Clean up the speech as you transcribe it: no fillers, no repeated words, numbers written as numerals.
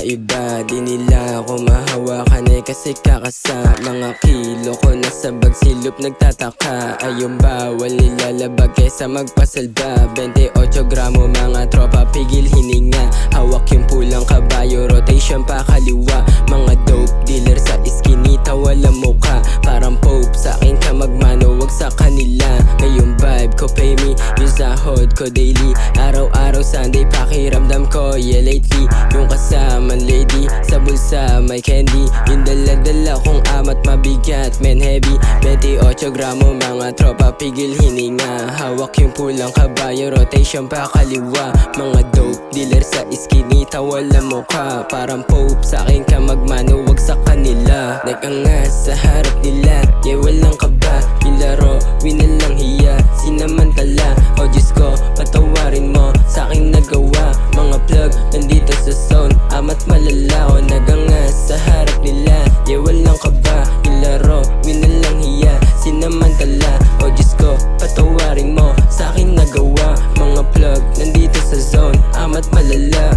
iba, di nila ako mahawakan kasi kakasa. Mga kilo ko nasa bag, silop nagtataka. Ay yung bawal nilalabag kesa magpasalba. 28 gramo mga tropa, pigil hininga. Hawak yung pulang kabayo, rotation pa kaliwa. Mga dope dealer sa iskinita, wala muka. Parang Pope, sa akin ka magmano, wag sa kanila. Ngayong vibe ko pay me, yung sahod ko daily. Araw-araw Sunday, pakiramdam ko, yeah lately. Yung kasamang lady, sa bulsa may candy. Yung dala-dala kong amat mabigat, men heavy. 28 gramo mga tropa, pigil hininga. Hawak yung pulang kabayo, rotation pa kaliwa. Mga dope dealer sa iskinita, wala mukha. Parang Pope, sa akin ka magmano, wag sa kanila. Nag-angas sa harap nila, yeah walang kaba. Yung laro, winalang hiya, sinamantala. O Diyos ko, patawarin mo, sa aking nagawa. Mga plug, nandito sa zone, amat malala. O nag-angas sa harap nila, yeah walang kaba. Yung laro, winalang hiya, sinamantala. O Diyos ko, patawarin mo, sa aking nagawa. Mga plug, nandito sa zone, amat malala.